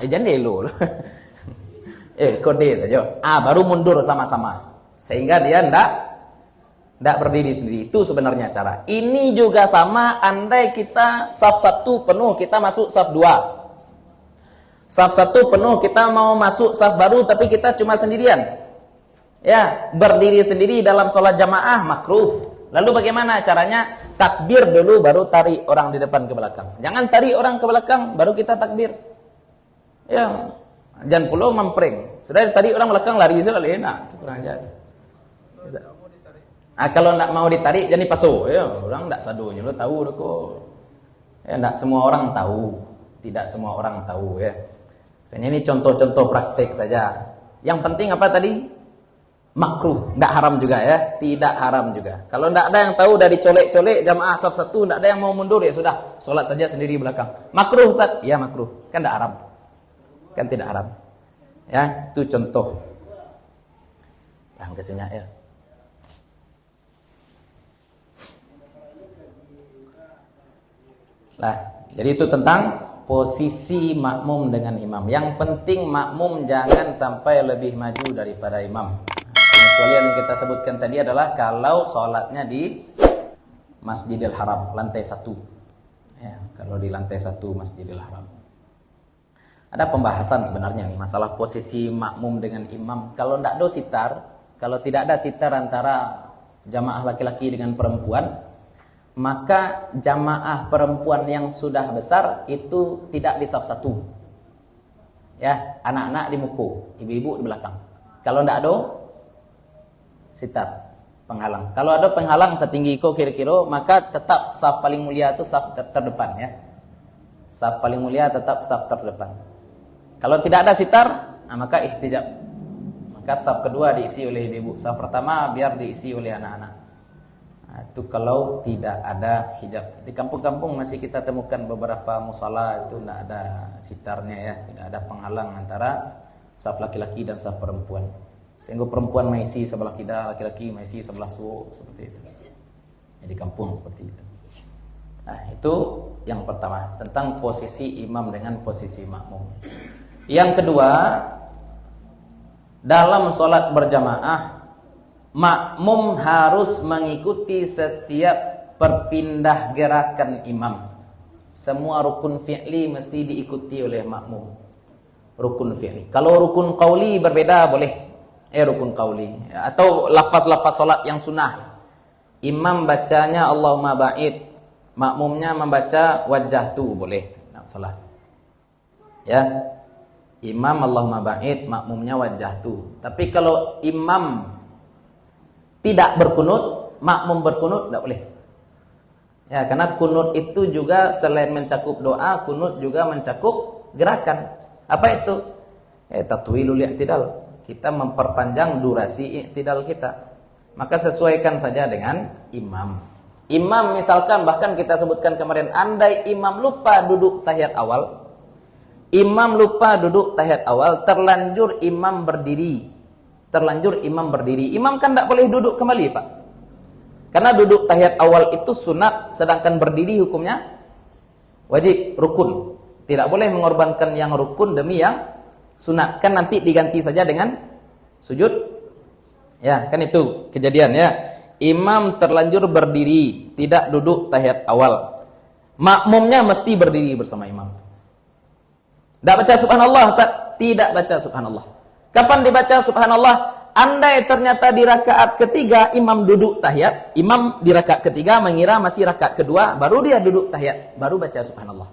Jangan dulu. Kode saja. Baru mundur sama-sama. Sehingga dia Tidak berdiri sendiri. Itu sebenarnya cara. Ini juga sama andai kita saf 1 penuh, kita masuk saf 2. Saf 1 penuh, kita mau masuk saf baru tapi kita cuma sendirian. Ya, berdiri sendiri dalam sholat jamaah makruh. Lalu bagaimana caranya? Takbir dulu baru tarik orang di depan ke belakang. Jangan tarik orang ke belakang baru kita takbir. Ya, jangan pula mempring. Sudah ditarik orang belakang lari sudah enak. Itu kurang ajar. Kalau nak mau ditarik jadi pasu, ya orang tidak sadonya, lo tahu dah kok. Ya, tidak semua orang tahu, tidak semua orang tahu ya. Kayaknya ini contoh-contoh praktek saja. Yang penting apa tadi? Makruh, tidak haram juga ya, tidak haram juga. Kalau tidak ada yang tahu dari colek-colek jamaah saf 1, tidak ada yang mau mundur ya sudah, sholat saja sendiri belakang. Makruh Ustaz, ya makruh, kan tidak haram, kan tidak haram. Ya, itu contoh. Yang kesini ya. Lah, jadi itu tentang posisi makmum dengan imam. Yang penting makmum jangan sampai lebih maju daripada imam. Kecuali yang kita sebutkan tadi adalah kalau sholatnya di Masjidil Haram, lantai 1. Ya, kalau di lantai 1 Masjidil Haram. Ada pembahasan sebenarnya nih, masalah posisi makmum dengan imam. Kalau tidak ada sitar, kalau tidak ada sitar antara jamaah laki-laki dengan perempuan, maka jamaah perempuan yang sudah besar itu tidak di saf 1. Ya, anak-anak di muku, ibu-ibu di belakang. Kalau tidak ada sitar, penghalang. Kalau ada penghalang setinggi kau kira-kira, maka tetap saf paling mulia itu saf terdepan ya. Saf paling mulia tetap saf terdepan. Kalau tidak ada sitar, maka ihtijab. Maka saf kedua diisi oleh ibu, saf pertama biar diisi oleh anak-anak. Itu kalau tidak ada hijab. Di kampung-kampung masih kita temukan beberapa musala itu tidak ada sitarnya ya, tidak ada penghalang antara saf laki-laki dan saf perempuan. Sehingga perempuan maisi sebelah kida, laki-laki maisi sebelah suwo, seperti itu. Di kampung seperti itu. Nah, itu yang pertama tentang posisi imam dengan posisi makmum. Yang kedua, dalam sholat berjamaah makmum harus mengikuti setiap perpindah gerakan imam. Semua rukun fi'li mesti diikuti oleh makmum. Rukun fi'li. Kalau rukun qauli berbeda boleh. Rukun qauli atau lafaz-lafaz salat yang sunnah. Imam bacanya Allahumma ba'id, makmumnya membaca wajjahtu boleh. Tidak salah. Ya. Imam Allahumma ba'id, makmumnya wajjahtu. Tapi kalau imam tidak berkunut, makmum berkunut tidak boleh. Ya, karena kunut itu juga selain mencakup doa, kunut juga mencakup gerakan. Apa itu? Tatwilul i'tidal. Kita memperpanjang durasi i'tidal kita. Maka sesuaikan saja dengan imam. Imam misalkan bahkan kita sebutkan kemarin, andai imam lupa duduk tahiyat awal, imam lupa duduk tahiyat awal, terlanjur imam berdiri. Terlanjur imam berdiri. Imam kan tidak boleh duduk kembali, Pak. Karena duduk tahiyat awal itu sunat, sedangkan berdiri hukumnya wajib, rukun. Tidak boleh mengorbankan yang rukun demi yang sunat. Kan nanti diganti saja dengan sujud. Ya, kan itu kejadian ya. Imam terlanjur berdiri, tidak duduk tahiyat awal. Makmumnya mesti berdiri bersama imam. Tidak baca subhanallah, Ustaz? Tidak baca subhanallah. Kapan dibaca subhanallah? Andai ternyata di rakaat ketiga imam duduk tahiyat, imam di rakaat ketiga mengira masih rakaat kedua, baru dia duduk tahiyat, baru baca subhanallah.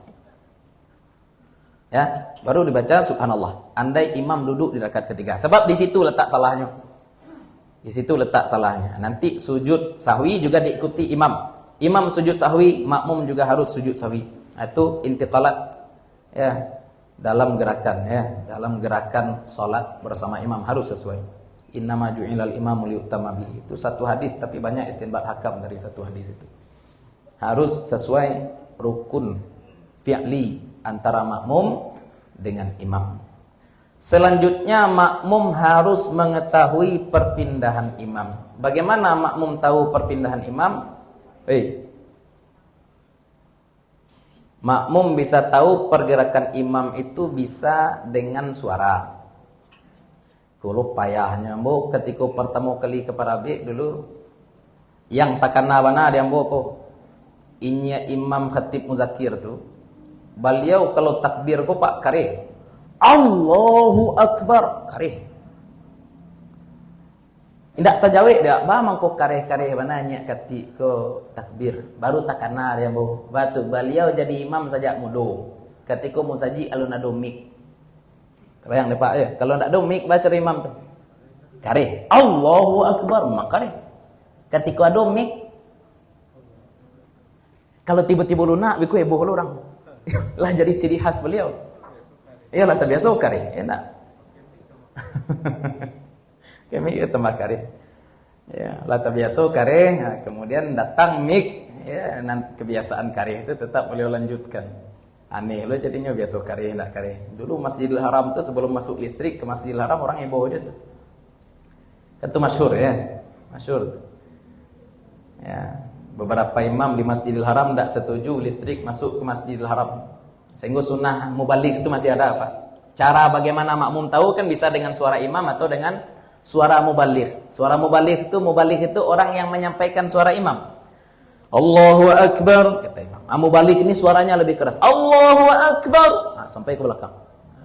Ya, baru dibaca subhanallah. Andai imam duduk di rakaat ketiga. Sebab di situ letak salahnya. Di situ letak salahnya. Nanti sujud sahwi juga diikuti imam. Imam sujud sahwi, makmum juga harus sujud sahwi. Itu intiqalat ya. Dalam gerakan ya, dalam gerakan salat bersama imam harus sesuai. Innama ju'ilal imamu liyu'tamma bihi. Itu satu hadis tapi banyak istinbat hakam dari satu hadis itu. Harus sesuai rukun fi'li antara makmum dengan imam. Selanjutnya makmum harus mengetahui perpindahan imam. Bagaimana makmum tahu perpindahan imam? Makmum bisa tahu pergerakan imam itu bisa dengan suara. Kalau payahnya ketika pertama kali kepada abik dulu Yang takana bana dia ambo inya Imam Khatib Muzakir tu, beliau kalau takbir ko pak kareh, Allahu Akbar kareh. Indak tajawe dia, ba mangko kareh-kareh bananya ketika takbir, baru takana dia ambo. Batu beliau jadi imam saja mudo. Ketika mau saji alun ado mik. Bayang deh Pak ya, kalau ndak ada mik baca imam tu. Kareh, Allahu Akbar mak kareh. Ketika ada mik, kalau tiba-tiba lunak, biku heboh lu orang. Lah jadi ciri khas beliau. Iyalah terbiasa kareh, enak. Kami itu tambah kareh. Ya, lah terbiasa kareh, nah, kemudian datang mik, ya, kebiasaan kareh itu tetap beliau lanjutkan. Aneh lo jadinya biasa kareh, enggak kareh. Dulu Masjidil Haram tuh sebelum masuk listrik ke Masjidil Haram orang heboh aja tuh. Kan itu masyhur ya. Masyhur tuh. Ya, beberapa imam di Masjidil Haram enggak setuju listrik masuk ke Masjidil Haram. Sehingga sunnah mubaligh itu masih ada apa? Cara bagaimana makmum tahu kan bisa dengan suara imam atau dengan suara mubaligh. Suara mubaligh itu orang yang menyampaikan suara imam. Allahu Akbar kata imam. Mubaligh ini suaranya lebih keras. Allahu Akbar. Nah, sampai ke belakang.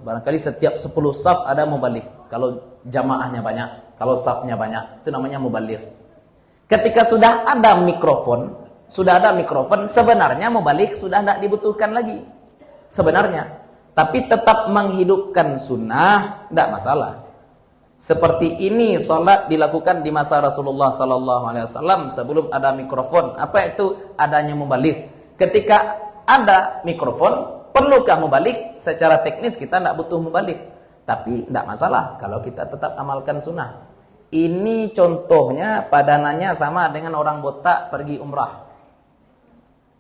Barangkali setiap 10 saf ada mubaligh. Kalau jamaahnya banyak, kalau safnya banyak, itu namanya mubaligh. Ketika sudah ada mikrofon, sebenarnya mubaligh sudah tidak dibutuhkan lagi. Sebenarnya. Tapi tetap menghidupkan sunnah, tidak masalah. Seperti ini salat dilakukan di masa Rasulullah sallallahu alaihi wasallam sebelum ada mikrofon. Apa itu adanya mubaligh? Ketika ada mikrofon, perlukah mubaligh? Secara teknis kita tidak butuh mubaligh. Tapi tidak masalah kalau kita tetap amalkan sunnah. Ini contohnya padanannya sama dengan orang botak pergi umrah.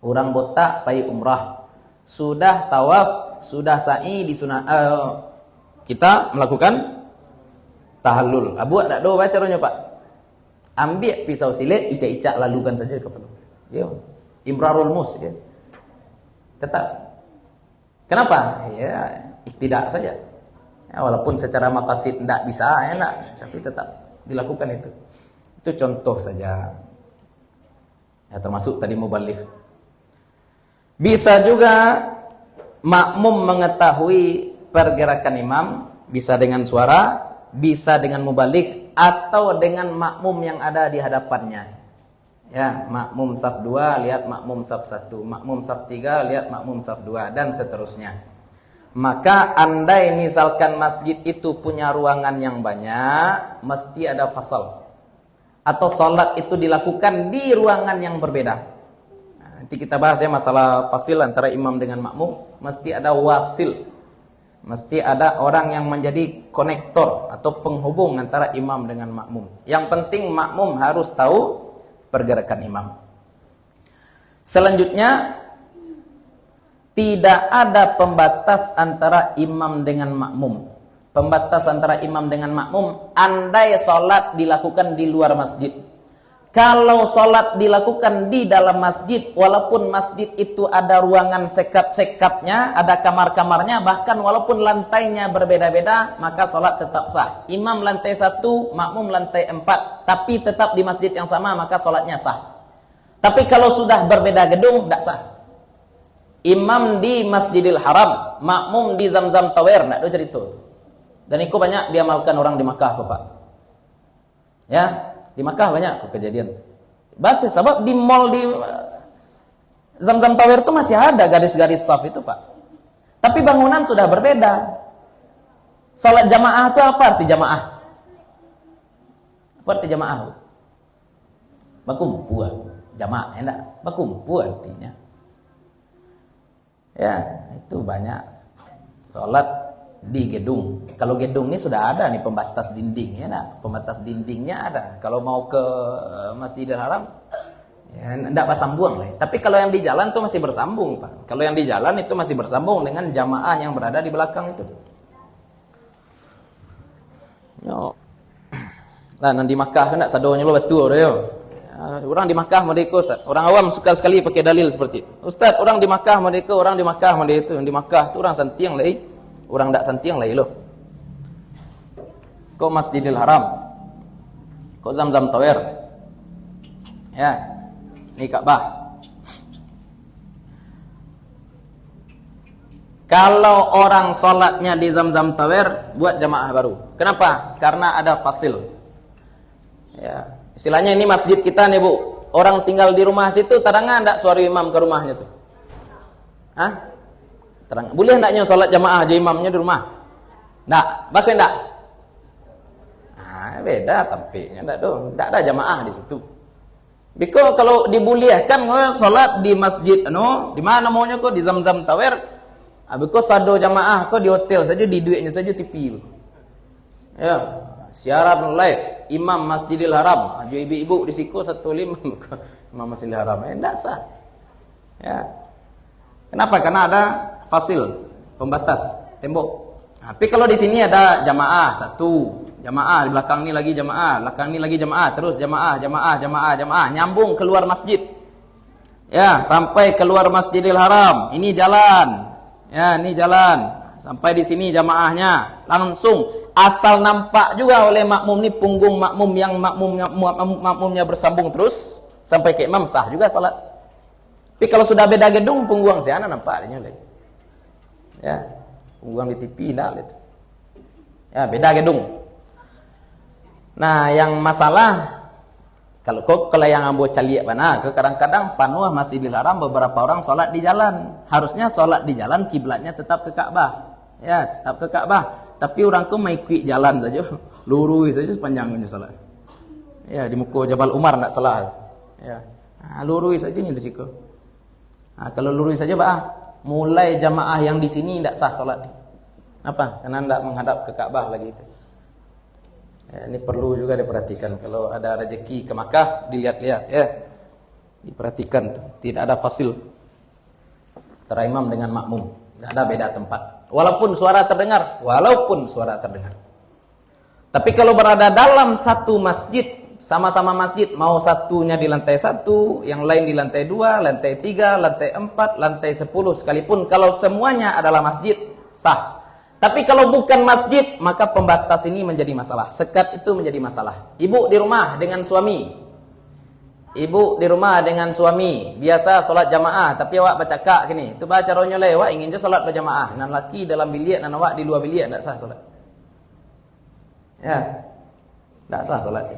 Orang botak pergi umrah. Sudah tawaf, sudah sa'i di sunnah. Kita melakukan tahallul. Abu tak doa baca caranya Pak. Ambil pisau silet, icak-icak lalukan saja ke kepala. Yo, imrarul mus ya. Tetap. Kenapa? Ya, iktidak saja. Ya, walaupun secara maqasid tidak bisa, enak, tapi tetap dilakukan itu. Itu contoh saja. Ya, termasuk tadi mubaligh. Bisa juga makmum mengetahui pergerakan imam, bisa dengan suara, bisa dengan mubaligh atau dengan makmum yang ada di hadapannya. Ya, makmum saf 2 lihat makmum saf 1, makmum saf 3 lihat makmum saf 2 dan seterusnya. Maka andai misalkan masjid itu punya ruangan yang banyak, mesti ada fasal. Atau salat itu dilakukan di ruangan yang berbeda. Nah, nanti kita bahas ya masalah fasil antara imam dengan makmum, mesti ada wasil. Mesti ada orang yang menjadi konektor atau penghubung antara imam dengan makmum. Yang penting makmum harus tahu pergerakan imam. Selanjutnya, tidak ada pembatas antara imam dengan makmum. Pembatas antara imam dengan makmum andai salat dilakukan di luar masjid. Kalau salat dilakukan di dalam masjid, walaupun masjid itu ada ruangan sekat-sekatnya, ada kamar-kamarnya, bahkan walaupun lantainya berbeda-beda, maka salat tetap sah. Imam lantai 1, makmum lantai 4, tapi tetap di masjid yang sama, maka salatnya sah. Tapi kalau sudah berbeda gedung, tidak sah. Imam di Masjidil Haram, makmum di Zamzam Tower, tidak ada cerita. Dan itu banyak diamalkan orang di Makkah, Pak. Ya. Di Makkah banyak kejadian. Batu sebab di mall di Zamzam Tower itu masih ada garis-garis saf itu, Pak. Tapi bangunan sudah berbeda. Salat jamaah itu apa arti jamaah? Apa arti jamaah? Bakumpu. Jamaah enggak? Bakumpu artinya. Ya, itu banyak. Salat di gedung. Kalau gedung ini sudah ada nih pembatas dinding ya, nah. Pembatas dindingnya ada. Kalau mau ke Masjidil Haram ya enggak bersambung lah. Tapi kalau yang di jalan tuh masih bersambung, Pak. Kalau yang di jalan itu masih bersambung dengan jamaah yang berada di belakang itu. Yo. Nah, di Makkah enggak sadonya lo betul yo. Orang di Makkah merdeka, Ustaz. Orang awam suka sekali pakai dalil seperti itu. Ustaz, orang di Makkah merdeka, orang di Makkah merdeka. Di Makkah tu orang santiang lah. Orang tak santiang lah lo. Kau Masjidil Haram, kau Zamzam Tower, Ya. Ini Ka'bah. Kalau orang sholatnya di Zamzam Tower, buat jamaah baru. Kenapa? Karena ada fasil. Ya, istilahnya ini masjid kita nih Bu. Orang tinggal di rumah situ, tadangan enggak suara imam ke rumahnya tuh? Hah? Terang. Boleh enggaknya sholat jamaah aja imamnya di rumah? Enggak, bahkan enggak. Nah, beda tampilnya enggak dong. Enggak ada jamaah di situ. Because kalau dibolehkan sholat di masjid di mana maunya kok di Zamzam Tower. Because sado jamaah kok di hotel saja, di duitnya saja TV. Ya, siaran live Imam Masjidil Haram, aja ibu-ibu di siku 15 Imam Masjidil Haram. Enggak sah. Ya. Kenapa? Karena ada fasil, pembatas, tembok. Tapi kalau di sini ada jamaah satu, jamaah di belakang ini lagi jamaah, belakang ini lagi jamaah, terus jamaah, nyambung keluar masjid. Ya, sampai keluar Masjidil Haram. Ini jalan. Ya, ini jalan. Sampai di sini jamaahnya langsung asal nampak juga oleh makmum ini punggung makmum yang makmumnya bersambung terus sampai ke imam sah juga salat. Tapi kalau sudah beda gedung punggung sana nampaknya lagi. Ya, punggung di TV dah lihat. Ya, beda gedung. Nah, yang masalah kalau yang ambo caliak mana, kadang-kadang panuh Masjidil Haram beberapa orang sholat di jalan. Harusnya sholat di jalan kiblatnya tetap ke Ka'bah. Ya, tetap ke Ka'bah. Tapi orang ku mai kui jalan saja, lurus saja sepanjangnya sholat. Ya, di muka Jabal Umar enggak salah. Ya. Nah, lurus saja di situ. Nah, kalau lurus saja mulai jamaah yang di sini enggak sah sholat. Apa? Karena enggak menghadap ke Ka'bah lagi itu. Ya, ini perlu juga diperhatikan. Kalau ada rezeki ke Makkah, dilihat-lihat ya. Diperhatikan tuh. Tidak ada fasil antara imam dengan makmum. Tidak ada beda tempat. Walaupun suara terdengar. Tapi kalau berada dalam satu masjid, sama-sama masjid, mau satunya di lantai 1, yang lain di lantai 2, lantai 3, lantai 4, lantai 10, sekalipun kalau semuanya adalah masjid, sah. Tapi kalau bukan masjid, maka pembatas ini menjadi masalah. Sekat itu menjadi masalah. Ibu di rumah dengan suami. Biasa solat jamaah, tapi awak bercakap gini. Itu baca caranya lah, awak ingin je solat berjamaah. Nan laki dalam bilik, nan awak di luar bilik, tak sah solat. Ya, tak sah solat.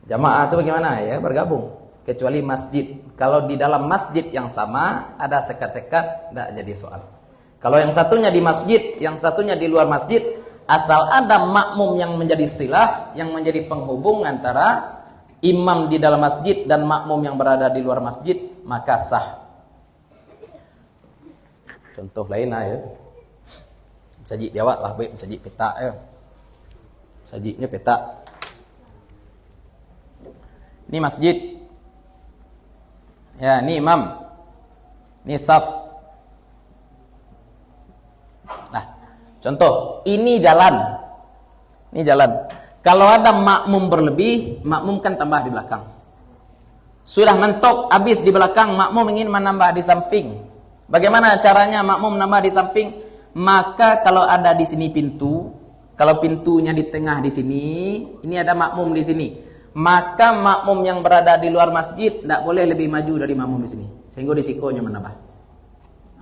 Jamaah itu bagaimana? Ya, bergabung. Kecuali masjid. Kalau di dalam masjid yang sama, ada sekat-sekat, tak jadi soal. Kalau yang satunya di masjid, yang satunya di luar masjid, asal ada makmum yang menjadi silah, yang menjadi penghubung antara imam di dalam masjid dan makmum yang berada di luar masjid, maka sah. Contoh lain ya. Sajid jawab lah, baik sajid peta ya. Sajidnya peta. Ini masjid. Ya, ini imam. Ini saf. Contoh, ini jalan. Ini jalan. Kalau ada makmum berlebih, makmum kan tambah di belakang. Sudah mentok, habis di belakang, makmum ingin menambah di samping. Bagaimana caranya makmum menambah di samping? Maka kalau ada di sini pintu, kalau pintunya di tengah di sini, ini ada makmum di sini. Maka makmum yang berada di luar masjid tidak boleh lebih maju dari makmum di sini. Sehingga disikonya menambah.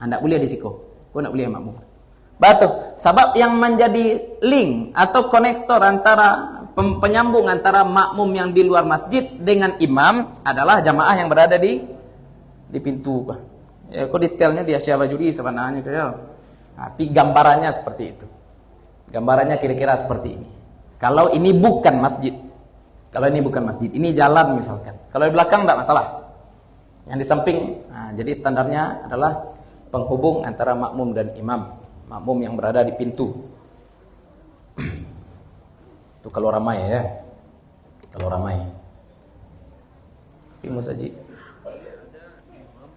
Tidak boleh disiko. Kau tidak boleh makmum. Batu, sebab yang menjadi link atau konektor antara penyambung antara makmum yang di luar masjid dengan imam adalah jamaah yang berada di pintu. Ya, kok detailnya dia siapa judi sebenarnya kayak. Tapi gambarannya seperti itu. Gambarannya kira-kira seperti ini. Kalau ini bukan masjid. Kalau ini bukan masjid, ini jalan misalkan. Kalau di belakang tidak masalah. Yang di samping, jadi standarnya adalah penghubung antara makmum dan imam. Makmum yang berada di pintu. Itu kalau ramai ya. Kalau ramai. Tapi saji. Ada imam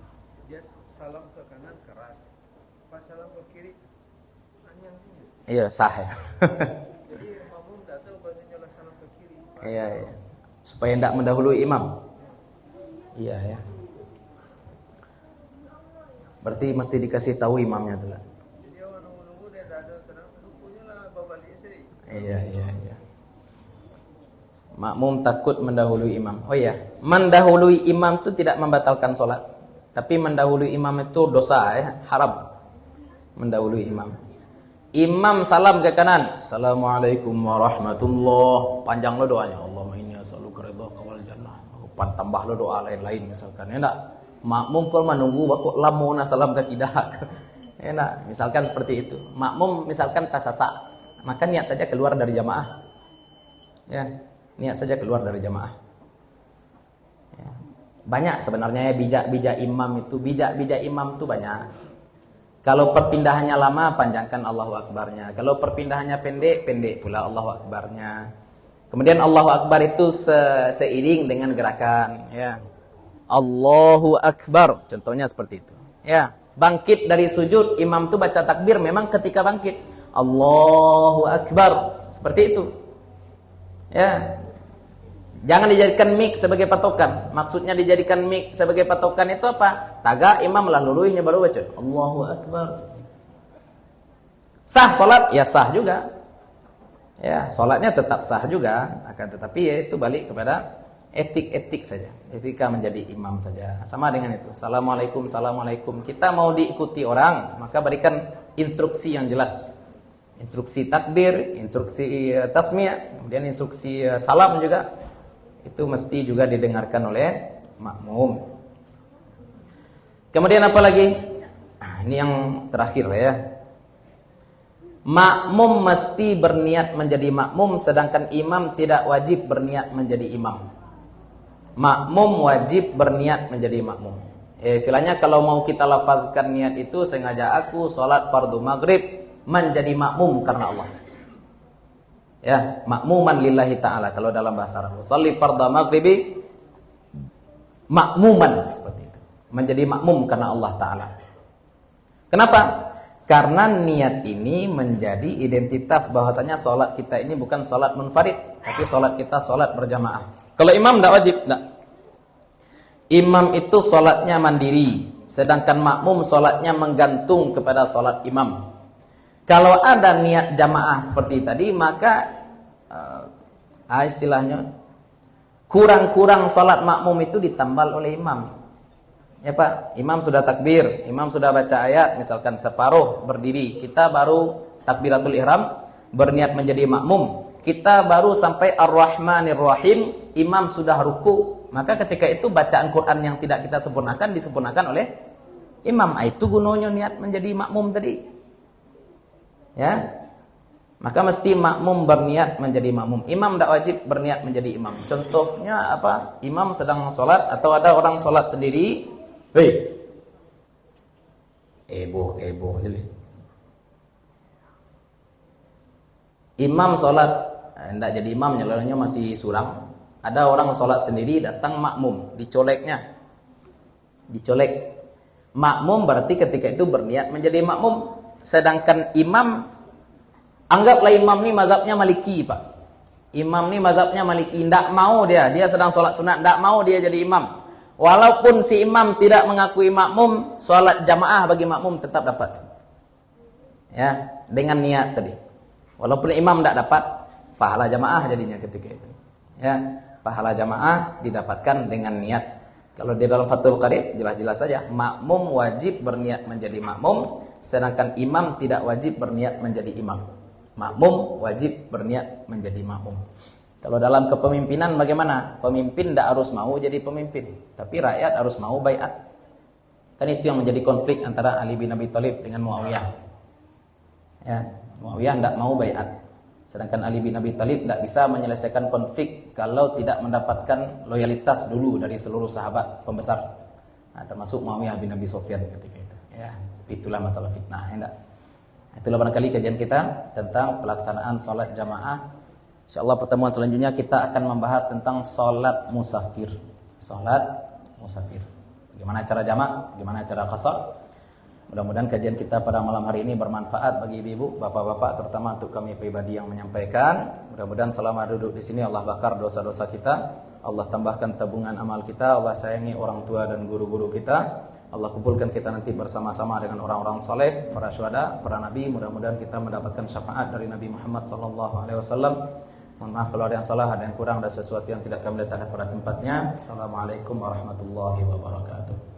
dia salam ke kanan keras. Pas salam ke kiri anyang sini. Iya, sah ya. Jadi makmum enggak tahu bahasanya lah salam ke kiri. Iya, iya. Supaya tidak mendahului imam. Iya ya. Berarti mesti dikasih tahu imamnya tuh. Iya, iya. Makmum takut mendahului imam. Oh iya, mendahului imam itu tidak membatalkan sholat. Tapi mendahului imam itu dosa ya, haram. Mendahului imam. Imam salam ke kanan. Assalamualaikum warahmatullah. Panjang lo doanya. Allahumma inni as'aluka ridhaka wal jannah. Tambah lo doa lain-lain misalkan. Ya enggak? Makmum kalau menunggu kok lamona salam ke kidah. Ya enggak? Misalkan seperti itu. Makmum misalkan tasasa, maka niat saja keluar dari jamaah. Ya. Niat saja keluar dari jamaah. Ya. Banyak sebenarnya ya bijak-bijak imam itu banyak. Kalau perpindahannya lama, panjangkan Allahu Akbarnya. Kalau perpindahannya pendek pula Allahu Akbarnya. Kemudian Allahu Akbar itu seiring dengan gerakan. Ya. Allahu Akbar, contohnya seperti itu. Ya. Bangkit dari sujud, imam itu baca takbir memang ketika bangkit. Allahu Akbar, seperti itu. Ya. Jangan dijadikan mik sebagai patokan. Maksudnya dijadikan mik sebagai patokan itu apa? Taga imam lah luluhnya baru baca Allahu Akbar. Sah salat? Ya sah juga. Ya, salatnya tetap sah juga, akan tetapi ya itu balik kepada etik saja. Etika menjadi imam saja. Sama dengan itu. Assalamualaikum, assalamualaikum. Kita mau diikuti orang, maka berikan instruksi yang jelas. Instruksi takbir, instruksi tasmiyah, kemudian instruksi salam juga. Itu mesti juga didengarkan oleh makmum. Kemudian apa lagi? Ini yang terakhir ya. Makmum mesti berniat menjadi makmum, sedangkan imam tidak wajib berniat menjadi imam. Makmum wajib berniat menjadi makmum. Istilahnya kalau mau kita lafazkan niat itu, sengaja aku sholat fardu maghrib menjadi makmum karena Allah. Ya, makmuman lillahi ta'ala kalau dalam bahasa Arab. Shalli fardha maghribi makmuman, seperti itu. Menjadi makmum karena Allah Ta'ala. Kenapa? Karena niat ini menjadi identitas bahwasanya sholat kita ini bukan sholat munfarid, tapi sholat kita sholat berjamaah. Kalau imam tidak wajib, tidak. Imam itu sholatnya mandiri, sedangkan makmum sholatnya menggantung kepada sholat imam. Kalau ada niat jamaah seperti tadi, maka istilahnya kurang-kurang sholat makmum itu ditambal oleh imam. Ya Pak, imam sudah takbir, imam sudah baca ayat, misalkan separuh berdiri, kita baru takbiratul ihram, berniat menjadi makmum. Kita baru sampai Ar-Rahmanir Rahim, imam sudah ruku, maka ketika itu bacaan Quran yang tidak kita sempurnakan disempurnakan oleh imam. Itu gunanya niat menjadi makmum tadi. Ya. Maka mesti makmum berniat menjadi makmum. Imam tidak wajib berniat menjadi imam. Contohnya apa? Imam sedang sholat atau ada orang sholat sendiri. Hei, eboh jadi. Imam sholat, tidak jadi imam, nyalanya masih suram. Ada orang sholat sendiri, datang makmum, dicolek. Makmum berarti ketika itu berniat menjadi makmum. Sedangkan imam, anggaplah imam ini mazhabnya Maliki, Pak. Imam ini mazhabnya Maliki, tidak mau dia sedang sholat sunat, tidak mau dia jadi imam. Walaupun si imam tidak mengakui makmum, sholat jamaah bagi makmum tetap dapat. Ya, dengan niat tadi. Walaupun imam tidak dapat, pahala jamaah jadinya ketika itu. Ya, pahala jamaah didapatkan dengan niat. Kalau di dalam Fathul Qarib jelas-jelas saja, makmum wajib berniat menjadi makmum, sedangkan imam tidak wajib berniat menjadi imam. Makmum wajib berniat menjadi makmum. Kalau dalam kepemimpinan bagaimana? Pemimpin tidak harus mau jadi pemimpin, tapi rakyat harus mau baiat. Kan itu yang menjadi konflik antara Ali bin Abi Thalib dengan Muawiyah. Ya, Muawiyah tidak mau baiat. Sedangkan Ali bin Abi Thalib tidak bisa menyelesaikan konflik kalau tidak mendapatkan loyalitas dulu dari seluruh sahabat pembesar. Nah, termasuk Muawiyah bin Abi Sufyan ketika itu. Ya, itulah masalah fitnah, ya enggak? Itulah barangkali kajian kita tentang pelaksanaan salat jamaah. Insyaallah pertemuan selanjutnya kita akan membahas tentang salat musafir. Salat musafir. Bagaimana cara jamak, bagaimana cara qasar. Mudah-mudahan kajian kita pada malam hari ini bermanfaat bagi ibu-ibu, bapak-bapak, terutama untuk kami pribadi yang menyampaikan. Mudah-mudahan selama duduk di sini Allah bakar dosa-dosa kita, Allah tambahkan tabungan amal kita, Allah sayangi orang tua dan guru-guru kita. Allah kumpulkan kita nanti bersama-sama dengan orang-orang saleh, para syuhada, para nabi. Mudah-mudahan kita mendapatkan syafaat dari Nabi Muhammad sallallahu alaihi wasallam. Mohon maaf kalau ada yang salah, ada yang kurang, ada sesuatu yang tidak kami letakkan pada tempatnya. Assalamualaikum warahmatullahi wabarakatuh.